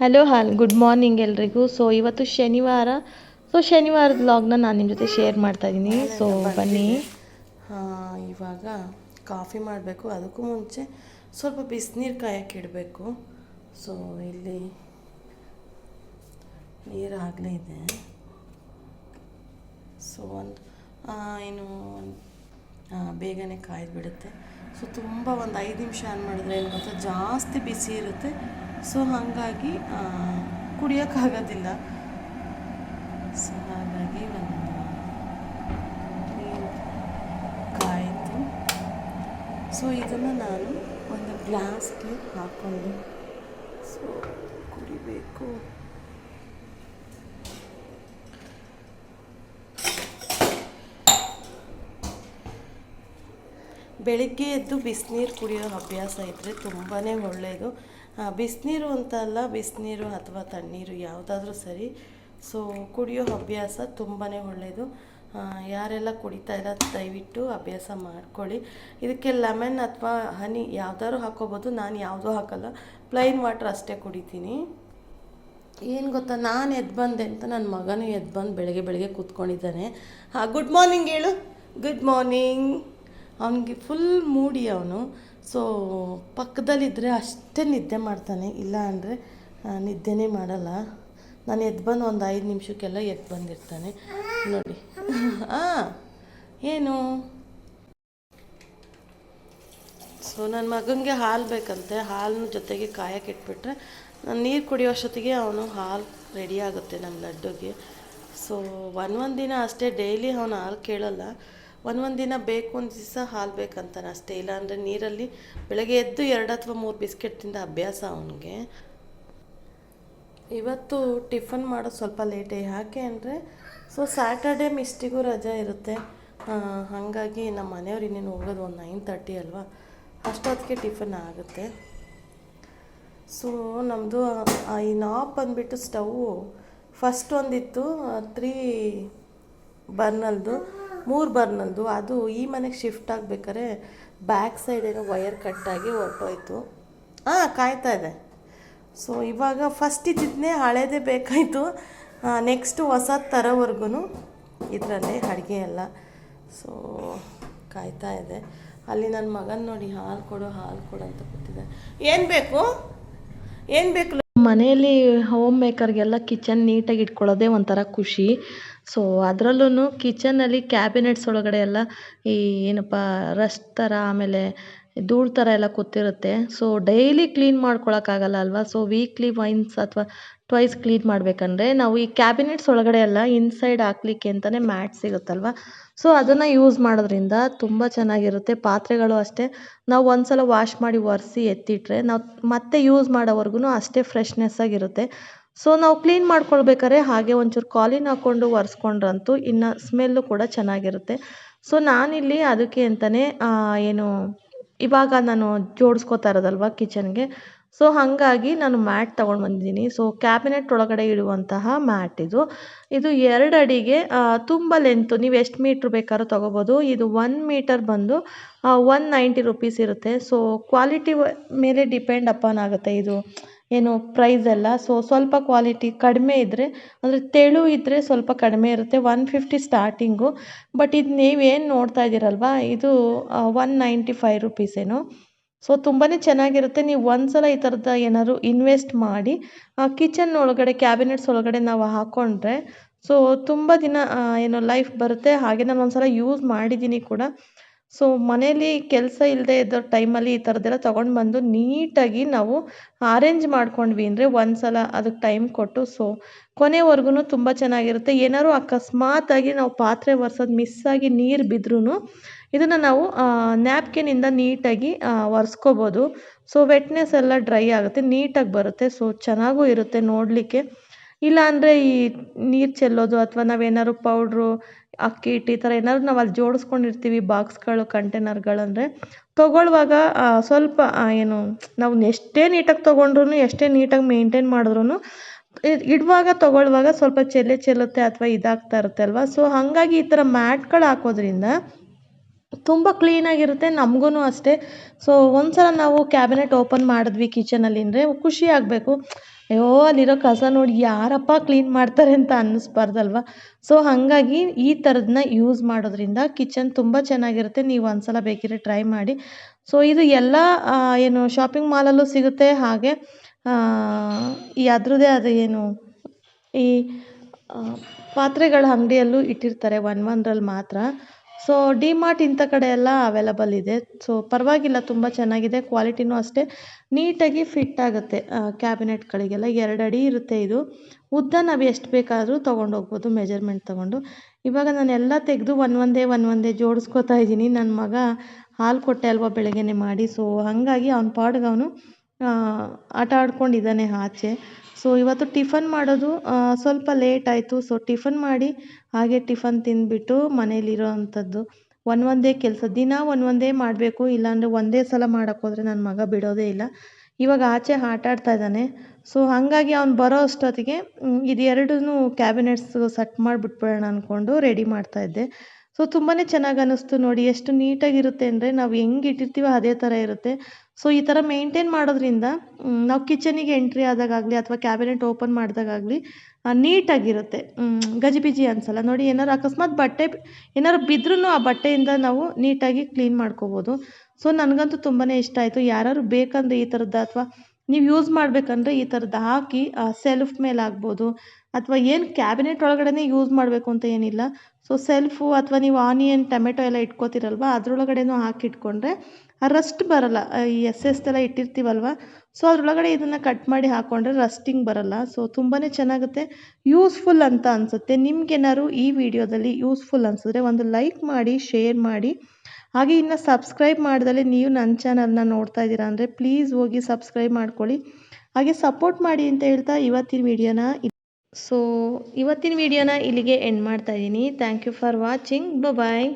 Hello good morning ಎಲ್ರಿಗೂ. So ಇವತ್ತು ಶನಿವಾರ. ಸೊ ಶನಿವಾರದ ವ್ಲಾಗ್ನ ನಾನು ನಿಮ್ಮ ಜೊತೆ ಶೇರ್ ಮಾಡ್ತಾ ಇದ್ದೀನಿ. ಸೊ ಬನ್ನಿ. ಇವಾಗ ಕಾಫಿ ಮಾಡಬೇಕು. ಅದಕ್ಕೂ ಮುಂಚೆ ಸ್ವಲ್ಪ ಬಿಸಿನೀರು ಕಾಯಕ್ಕೆ ಇಡಬೇಕು. ಸೊ ಇಲ್ಲಿ ನೀರು ಆಗಲೇ ಇದೆ. ಸೊ ಏನು ಬೇಗನೆ ಕಾಯ್ದು ಬಿಡುತ್ತೆ. ಸೊ ತುಂಬ ಒಂದು 5 ನಿಮಿಷ ಆನ್ ಮಾಡಿದ್ರೆ ಏನು ಗೊತ್ತಾ, ಜಾಸ್ತಿ ಬಿಸಿ ಇರುತ್ತೆ. ಸೊ ಹಾಗಾಗಿ ಕುಡಿಯೋಕ್ಕಾಗೋದಿಲ್ಲ. ಸೊ ಹಾಗಾಗಿ ಒಂದು ನೀರು ಕಾಯಿತು. ಸೊ ಇದನ್ನು ನಾನು ಒಂದು ಗ್ಲಾಸ್ಗೆ ಹಾಕ್ಕೊಂಡು ಸೊ ಕುಡಿಬೇಕು. ಬೆಳಿಗ್ಗೆ ಎದ್ದು ಬಿಸಿನೀರು ಕುಡಿಯೋ ಅಭ್ಯಾಸ ಇದ್ದರೆ ತುಂಬಾ ಒಳ್ಳೆಯದು. ಬಿಸಿನೀರು ಅಂತ ಅಲ್ಲ, ಬಿಸಿನೀರು ಅಥವಾ ತಣ್ಣೀರು ಯಾವುದಾದ್ರೂ ಸರಿ. ಸೊ ಕುಡಿಯೋ ಅಭ್ಯಾಸ ತುಂಬಾ ಒಳ್ಳೆಯದು. ಯಾರೆಲ್ಲ ಕುಡಿತಾ ಇಲ್ಲ ದಯವಿಟ್ಟು ಅಭ್ಯಾಸ ಮಾಡ್ಕೊಳ್ಳಿ. ಇದಕ್ಕೆ ಲೆಮನ್ ಅಥವಾ ಹನಿ ಯಾವ್ದಾದ್ರು ಹಾಕ್ಕೋಬೋದು. ನಾನು ಯಾವುದೂ ಹಾಕಲ್ಲ, ಪ್ಲೈನ್ ವಾಟರ್ ಅಷ್ಟೇ ಕುಡಿತೀನಿ. ಏನು ಗೊತ್ತಾ, ನಾನು ಎದ್ದು ಬಂದೆ ಅಂತ ನನ್ನ ಮಗನೂ ಎದ್ದು ಬಂದು ಬೆಳಗ್ಗೆ ಕೂತ್ಕೊಂಡಿದ್ದಾನೆ. ಗುಡ್ ಮಾರ್ನಿಂಗ್ ಹೇಳು. Good morning. ಅವನಿಗೆ ಫುಲ್ ಮೂಡಿ ಅವನು. ಸೊ ಪಕ್ಕದಲ್ಲಿದ್ದರೆ ಅಷ್ಟೇ ನಿದ್ದೆ ಮಾಡ್ತಾನೆ, ಇಲ್ಲ ಅಂದರೆ ನಿದ್ದೆನೇ ಮಾಡಲ್ಲ. ನಾನು ಎದ್ದು ಬಂದು ಒಂದು 5 ನಿಮಿಷಕ್ಕೆಲ್ಲ ಎದ್ದು ಬಂದಿರ್ತಾನೆ ನೋಡಿ. ಏನು ಸೊ ನನ್ನ ಮಗನಿಗೆ ಹಾಲು ಬೇಕಂತೆ. ಹಾಲಿನ ಜೊತೆಗೆ ಕಾಯಕ್ಕೆ ಇಟ್ಬಿಟ್ರೆ ನಾನು ನೀರು ಕುಡಿಯೋ ಅಷ್ಟೊತ್ತಿಗೆ ಅವನು ಹಾಲು ರೆಡಿ ಆಗುತ್ತೆ ನಮ್ಮ ಲಡ್ಡುಗೆ. ಸೊ ಒಂದೊಂದು ದಿನ ಅಷ್ಟೇ, ಡೈಲಿ ಅವನು ಹಾಲು ಕೇಳಲ್ಲ. ಒಂದೊಂದು ದಿನ ಬೇಕು, ಒಂದು ದಿವಸ ಹಾಲು ಬೇಕಂತಾನೆ ಅಷ್ಟೇ. ಇಲ್ಲಾಂದರೆ ನೀರಲ್ಲಿ ಬೆಳಗ್ಗೆ ಎದ್ದು 2 ಅಥವಾ 3 ಬಿಸ್ಕೆಟ್ ತಿಂದ ಅಭ್ಯಾಸ ಅವನಿಗೆ. ಇವತ್ತು ಟಿಫನ್ ಮಾಡೋದು ಸ್ವಲ್ಪ ಲೇಟೇ. ಯಾಕೆ ಅಂದರೆ ಸೊ ಸ್ಯಾಟರ್ಡೇ ಮಿಸ್ಟಿಗೂ ರಜೆ ಇರುತ್ತೆ. ಹಾಗಾಗಿ ನಮ್ಮ ಮನೆಯವ್ರು ಇನ್ನೇನು ಹೋಗೋದು ಒಂದು 9:30 ಅಲ್ವಾ, ಅಷ್ಟೊತ್ತಿಗೆ ಟಿಫನ್ ಆಗುತ್ತೆ. ಸೊ ನಮ್ಮದು ಈ ನಾಪ್ ಬಂದುಬಿಟ್ಟು ಸ್ಟವ್ವು ಫಸ್ಟ್ ಒಂದಿತ್ತು 3 ಬರ್ನಲ್ದು, 3 ಬರ್ನಲ್ದು. ಅದು ಈ ಮನೆಗೆ ಶಿಫ್ಟ್ ಆಗಬೇಕಾದ್ರೆ ಬ್ಯಾಕ್ ಸೈಡ್ ಏನೋ ವಯರ್ ಕಟ್ಟಾಗಿ ಹೊರಟೋಯ್ತು. ಕಾಯ್ತಾ ಇದೆ. ಸೊ ಇವಾಗ ಫಸ್ಟ್ ಇದ್ದಿದ್ದನ್ನೇ ಹಳೇದೇ ಬೇಕಾಯಿತು. ನೆಕ್ಸ್ಟು ಹೊಸ ತರೋವರೆಗೂ ಇದರಲ್ಲೇ ಅಡುಗೆ ಎಲ್ಲ. ಸೊ ಕಾಯ್ತಾ ಇದೆ. ಅಲ್ಲಿ ನನ್ನ ಮಗನ ನೋಡಿ ಹಾಲು ಕೊಡು ಅಂತ ಕೂತಿದ್ದೆ. ಏನು ಬೇಕು? ಮನೆಯಲ್ಲಿ ಹೋಮ್ ಮೇಕರ್ಗೆಲ್ಲ ಕಿಚನ್ ನೀಟಾಗಿ ಇಟ್ಕೊಳ್ಳೋದೇ ಒಂಥರ ಖುಷಿ. ಸೊ ಅದರಲ್ಲೂ ಕಿಚನಲ್ಲಿ ಕ್ಯಾಬಿನೆಟ್ಸ್ ಒಳಗಡೆ ಎಲ್ಲ ಈ ಏನಪ್ಪ ರಸ್ಟ್ ಥರ, ಆಮೇಲೆ ಧೂಳು ಥರ ಎಲ್ಲ ಕೂತಿರುತ್ತೆ. ಸೊ ಡೈಲಿ ಕ್ಲೀನ್ ಮಾಡ್ಕೊಳಕ್ಕಾಗಲ್ಲ ಅಲ್ವಾ. ಸೊ ವೀಕ್ಲಿ ಒನ್ಸ್ ಅಥವಾ ಟ್ವೈಸ್ ಕ್ಲೀನ್ ಮಾಡಬೇಕಂದ್ರೆ ನಾವು ಈ ಕ್ಯಾಬಿನೆಟ್ಸ್ ಒಳಗಡೆ ಎಲ್ಲ ಇನ್ಸೈಡ್ ಹಾಕ್ಲಿಕ್ಕೆ ಅಂತಲೇ ಮ್ಯಾಟ್ ಸಿಗುತ್ತಲ್ವ. ಸೊ ಅದನ್ನು ಯೂಸ್ ಮಾಡೋದ್ರಿಂದ ತುಂಬ ಚೆನ್ನಾಗಿರುತ್ತೆ. ಪಾತ್ರೆಗಳು ಅಷ್ಟೇ, ನಾವು ಒಂದ್ಸಲ ವಾಶ್ ಮಾಡಿ ಒರೆಸಿ ಎತ್ತಿಟ್ರೆ ನಾವು ಮತ್ತೆ ಯೂಸ್ ಮಾಡೋವರೆಗೂ ಅಷ್ಟೇ ಫ್ರೆಶ್ನೆಸ್ ಆಗಿರುತ್ತೆ. ಸೊ ನಾವು ಕ್ಲೀನ್ ಮಾಡ್ಕೊಳ್ಬೇಕಾದ್ರೆ ಹಾಗೆ ಒಂಚೂರು ಕಾಲಿನ್ ಹಾಕ್ಕೊಂಡು ಒರೆಸ್ಕೊಂಡ್ರಂತೂ ಇನ್ನು ಸ್ಮೆಲ್ಲು ಕೂಡ ಚೆನ್ನಾಗಿರುತ್ತೆ. ಸೊ ನಾನಿಲ್ಲಿ ಅದಕ್ಕೆ ಅಂತಲೇ ಇವಾಗ ನಾನು ಜೋಡಿಸ್ಕೋತಾ ಇರೋದಲ್ವ ಕಿಚನ್ಗೆ. ಸೊ ಹಾಗಾಗಿ ನಾನು ಮ್ಯಾಟ್ ತೊಗೊಂಡು ಬಂದಿದ್ದೀನಿ. ಸೊ ಕ್ಯಾಬಿನೆಟ್ ಒಳಗಡೆ ಇಡುವಂತಹ ಮ್ಯಾಟ್ ಇದು 2 ಅಡಿಗೆ ತುಂಬ ಲೆಂತು. ನೀವು ಎಷ್ಟು ಮೀಟ್ರ್ ಬೇಕಾದ್ರೂ ತೊಗೋಬೋದು. ಇದು 1 ಮೀಟರ್ ಬಂದು 190 ರುಪೀಸ್ ಇರುತ್ತೆ. ಸೊ ಕ್ವಾಲಿಟಿ ಮೇಲೆ ಡಿಪೆಂಡ್ ಅಪಾನ್ ಆಗುತ್ತೆ ಇದು ಪ್ರೈಸ್ ಎಲ್ಲ. ಸೊ ಸ್ವಲ್ಪ ಕ್ವಾಲಿಟಿ ಕಡಿಮೆ ಇದ್ದರೆ, ಅಂದರೆ ತೆಳು ಇದ್ದರೆ ಸ್ವಲ್ಪ ಕಡಿಮೆ ಇರುತ್ತೆ, 150 ಸ್ಟಾರ್ಟಿಂಗು. ಬಟ್ ಇದು ನೀವೇನು ನೋಡ್ತಾ ಇದ್ದೀರಲ್ವ, ಇದು 195 ರುಪೀಸ್ ಏನೋ. ಸೊ ತುಂಬಾ ಚೆನ್ನಾಗಿರುತ್ತೆ. ನೀವು ಒಂದ್ಸಲ ಈ ಥರದ ಏನಾದ್ರು ಇನ್ವೆಸ್ಟ್ ಮಾಡಿ ಕಿಚನ್ ಒಳಗಡೆ ಕ್ಯಾಬಿನೆಟ್ಸ್ ಒಳಗಡೆ ನಾವು ಹಾಕ್ಕೊಂಡ್ರೆ ಸೊ ತುಂಬ ದಿನ ಲೈಫ್ ಬರುತ್ತೆ. ಹಾಗೆ ನಾನು ಒಂದ್ಸಲ ಯೂಸ್ ಮಾಡಿದ್ದೀನಿ ಕೂಡ. ಸೊ ಮನೇಲಿ ಕೆಲಸ ಇಲ್ಲದೆ ಇದ್ದ ಟೈಮಲ್ಲಿ ಈ ಥರದ್ದೆಲ್ಲ ತೊಗೊಂಡು ಬಂದು ನೀಟಾಗಿ ನಾವು ಅರೇಂಜ್ ಮಾಡ್ಕೊಂಡ್ವಿ ಅಂದರೆ ಒಂದ್ಸಲ ಅದಕ್ಕೆ ಟೈಮ್ ಕೊಟ್ಟು ಸೊ ಕೊನೆವರೆಗೂ ತುಂಬ ಚೆನ್ನಾಗಿರುತ್ತೆ. ಏನಾದ್ರು ಅಕಸ್ಮಾತಾಗಿ ನಾವು ಪಾತ್ರೆ ಒರೆಸೋದು ಮಿಸ್ಸಾಗಿ ನೀರು ಬಿದ್ರೂ ಇದನ್ನು ನಾವು ನ್ಯಾಪ್ಕಿನಿಂದ ನೀಟಾಗಿ ಒರೆಸ್ಕೋಬೋದು. ಸೊ ವೆಟ್ನೆಸ್ ಎಲ್ಲ ಡ್ರೈ ಆಗುತ್ತೆ, ನೀಟಾಗಿ ಬರುತ್ತೆ. ಸೊ ಚೆನ್ನಾಗೂ ಇರುತ್ತೆ ನೋಡಲಿಕ್ಕೆ. ಇಲ್ಲಾಂದರೆ ಈ ನೀರು ಚೆಲ್ಲೋದು ಅಥವಾ ನಾವೇನಾದ್ರು ಪೌಡ್ರು, ಅಕ್ಕಿ ಹಿಟ್ಟು ಈ ಥರ ಏನಾದ್ರು ನಾವು ಅಲ್ಲಿ ಜೋಡಿಸ್ಕೊಂಡಿರ್ತೀವಿ ಬಾಕ್ಸ್ಗಳು, ಕಂಟೈನರ್ಗಳಂದರೆ ತೊಗೊಳ್ಳುವಾಗ ಸ್ವಲ್ಪ ನಾವು ಎಷ್ಟೇ ನೀಟಾಗಿ ತೊಗೊಂಡ್ರು, ಎಷ್ಟೇ ನೀಟಾಗಿ ಮೇಂಟೈನ್ ಮಾಡಿದ್ರು ತೊಗೊಳ್ಳುವಾಗ ಸ್ವಲ್ಪ ಚೆಲ್ಲುತ್ತೆ ಅಥವಾ ಇದಾಗ್ತಾ ಇರುತ್ತೆ ಅಲ್ವಾ. ಸೊ ಹಾಗಾಗಿ ಈ ಥರ ಮ್ಯಾಟ್ಗಳು ಹಾಕೋದ್ರಿಂದ ತುಂಬ ಕ್ಲೀನಾಗಿರುತ್ತೆ, ನಮಗೂ ಅಷ್ಟೇ. ಸೊ ಒಂದ್ಸಲ ನಾವು ಕ್ಯಾಬಿನೆಟ್ ಓಪನ್ ಮಾಡಿದ್ವಿ ಕಿಚನಲ್ಲಿ ಅಂದರೆ ಖುಷಿ ಆಗಬೇಕು. ಅಯ್ಯೋ! ಅಲ್ಲಿರೋ ಕಸ ನೋಡಿ ಯಾರಪ್ಪ ಕ್ಲೀನ್ ಮಾಡ್ತಾರೆ ಅಂತ ಅನ್ನಿಸ್ಬಾರ್ದಲ್ವಾ? ಸೊ, ಹಾಗಾಗಿ ಈ ಥರದನ್ನ ಯೂಸ್ ಮಾಡೋದ್ರಿಂದ ಕಿಚನ್ ತುಂಬ ಚೆನ್ನಾಗಿರುತ್ತೆ. ನೀವು ಒಂದ್ಸಲ ಬೇಕಿದ್ರೆ ಟ್ರೈ ಮಾಡಿ. ಸೊ, ಇದು ಎಲ್ಲ ಏನು ಶಾಪಿಂಗ್ ಮಾಲಲ್ಲೂ ಸಿಗುತ್ತೆ. ಹಾಗೆ ಈ ಅದ್ರದ್ದೇ ಆದ ಏನು ಈ ಆ, ಪಾತ್ರೆಗಳ ಅಂಗಡಿಯಲ್ಲೂ ಇಟ್ಟಿರ್ತಾರೆ ಒಂದ್ರಲ್ಲಿ ಮಾತ್ರ. ಸೊ, ಡಿಮಾರ್ಟ್ ಇಂಥ ಕಡೆ ಎಲ್ಲ ಅವೈಲಬಲ್ ಇದೆ. ಸೊ, ಪರವಾಗಿಲ್ಲ, ತುಂಬ ಚೆನ್ನಾಗಿದೆ. ಕ್ವಾಲಿಟಿನೂ ಅಷ್ಟೇ ನೀಟಾಗಿ ಫಿಟ್ ಆಗುತ್ತೆ ಕ್ಯಾಬಿನೆಟ್ಗಳಿಗೆಲ್ಲ. 2 ಅಡಿ ಇರುತ್ತೆ ಇದು. ಉದ್ದ ನಾವು ಎಷ್ಟು ಬೇಕಾದರೂ ತೊಗೊಂಡೋಗ್ಬೋದು ಮೆಜರ್ಮೆಂಟ್ ತೊಗೊಂಡು. ಇವಾಗ ನಾನೆಲ್ಲ ತೆಗೆದು ಒಂದೊಂದೇ ಜೋಡಿಸ್ಕೋತಾ ಇದ್ದೀನಿ. ನನ್ನ ಮಗ ಹಾಲು ಕೊಟ್ಟೆ ಅಲ್ವಾ ಬೆಳಗ್ಗೆನೆ ಮಾಡಿ. ಸೊ, ಹಾಗಾಗಿ ಅವ್ನ ಪಾಡ್ಗೆ ಅವನು ಆಟ ಆಡ್ಕೊಂಡಿದ್ದಾನೆ ಆಚೆ. ಸೊ, ಇವತ್ತು ಟಿಫನ್ ಮಾಡೋದು ಸ್ವಲ್ಪ ಲೇಟ್ ಆಯಿತು. ಸೊ, ಟಿಫನ್ ಮಾಡಿ ಹಾಗೆ ಟಿಫನ್ ತಿಂದ್ಬಿಟ್ಟು ಮನೇಲಿರೋ ಅಂಥದ್ದು ಒಂದೊಂದೇ ಕೆಲಸ ದಿನ ಒಂದೊಂದೇ ಮಾಡಬೇಕು. ಇಲ್ಲಾಂದರೆ ಒಂದೇ ಸಲ ಮಾಡೋಕ್ಕೋದ್ರೆ ನನ್ನ ಮಗ ಬಿಡೋದೇ ಇಲ್ಲ. ಇವಾಗ ಆಚೆ ಆಟ ಆಡ್ತಾ ಇದ್ದಾನೆ. ಸೊ, ಹಾಗಾಗಿ ಅವ್ನು ಬರೋ ಅಷ್ಟೊತ್ತಿಗೆ ಇದು ಎರಡನ್ನೂ ಕ್ಯಾಬಿನೆಟ್ಸ್ ಸೆಟ್ ಮಾಡಿಬಿಟ್ಬಿಡೋಣ ಅಂದ್ಕೊಂಡು ರೆಡಿ ಮಾಡ್ತಾಯಿದ್ದೆ. ಸೊ, ತುಂಬಾ ಚೆನ್ನಾಗಿ ಅನ್ನಿಸ್ತು ನೋಡಿ. ಎಷ್ಟು ನೀಟಾಗಿರುತ್ತೆ ಅಂದರೆ ನಾವು ಹೆಂಗೆ ಇಟ್ಟಿರ್ತೀವೋ ಅದೇ ಥರ ಇರುತ್ತೆ. ಸೊ, ಈ ಥರ ಮೇಂಟೈನ್ ಮಾಡೋದ್ರಿಂದ ನಾವು ಕಿಚನಿಗೆ ಎಂಟ್ರಿ ಆದಾಗಲಿ ಅಥವಾ ಕ್ಯಾಬಿನೆಟ್ ಓಪನ್ ಮಾಡಿದಾಗಲಿ ನೀಟಾಗಿರುತ್ತೆ. ಗಜಿಬಿಜಿ ಅನಿಸಲ್ಲ ನೋಡಿ. ಏನಾದ್ರು ಅಕಸ್ಮಾತ್ ಬಟ್ಟೆ ಏನಾದ್ರು ಬಿದ್ರೂ ಆ ಬಟ್ಟೆಯಿಂದ ನಾವು ನೀಟಾಗಿ ಕ್ಲೀನ್ ಮಾಡ್ಕೋಬೋದು. ಸೊ, ನನಗಂತೂ ತುಂಬಾ ಇಷ್ಟ ಆಯಿತು. ಯಾರಾದ್ರು ಬೇಕಂದರೆ ಈ ಥರದ್ದು ಅಥವಾ ನೀವು ಯೂಸ್ ಮಾಡಬೇಕಂದ್ರೆ ಈ ಥರದ್ದು ಹಾಕಿ ಸೆಲ್ಫ್ ಮೇಲೆ ಆಗ್ಬೋದು ಅಥವಾ ಏನು ಕ್ಯಾಬಿನೆಟ್ ಒಳಗಡೆನೇ ಯೂಸ್ ಮಾಡಬೇಕು ಅಂತ ಏನಿಲ್ಲ. ಸೊ, ಸೆಲ್ಫು ಅಥವಾ ನೀವು ಆನಿಯನ್ ಟೊಮೆಟೊ ಎಲ್ಲ ಇಟ್ಕೋತೀರಲ್ವ ಅದ್ರೊಳಗಡೆನೂ ಹಾಕಿಟ್ಕೊಂಡ್ರೆ ಆ ರಸ್ಟ್ ಬರಲ್ಲ. ಈ ಎಷ್ಟೆಲ್ಲ ಇಟ್ಟಿರ್ತೀವಲ್ವ, ಸೊ ಅದ್ರೊಳಗಡೆ ಇದನ್ನು ಕಟ್ ಮಾಡಿ ಹಾಕ್ಕೊಂಡ್ರೆ ರಸ್ಟಿಂಗ್ ಬರಲ್ಲ. ಸೊ, ತುಂಬಾ ಚೆನ್ನಾಗುತ್ತೆ, ಯೂಸ್ಫುಲ್ ಅಂತ ಅನಿಸುತ್ತೆ. ನಿಮ್ಗೇನಾದ್ರು ಈ ವಿಡಿಯೋದಲ್ಲಿ ಯೂಸ್ಫುಲ್ ಅನಿಸಿದ್ರೆ ಒಂದು ಲೈಕ್ ಮಾಡಿ, ಶೇರ್ ಮಾಡಿ. ಹಾಗೆ ಇನ್ನು ಸಬ್ಸ್ಕ್ರೈಬ್ ಮಾಡ್ದಲೇ ನೀವು ನನ್ನ ಚಾನಲ್ನ ನೋಡ್ತಾ ಇದ್ದೀರಾ ಅಂದರೆ ಪ್ಲೀಸ್ ಹೋಗಿ ಸಬ್ಸ್ಕ್ರೈಬ್ ಮಾಡ್ಕೊಳ್ಳಿ. ಹಾಗೆ ಸಪೋರ್ಟ್ ಮಾಡಿ ಅಂತ ಹೇಳ್ತಾ ಇವತ್ತಿನ ವಿಡಿಯೋನ ಇಲ್ಲಿಗೆ ಎಂಡ್ ಮಾಡ್ತಾ ಇದ್ದೀನಿ. Thank you for watching. Bye.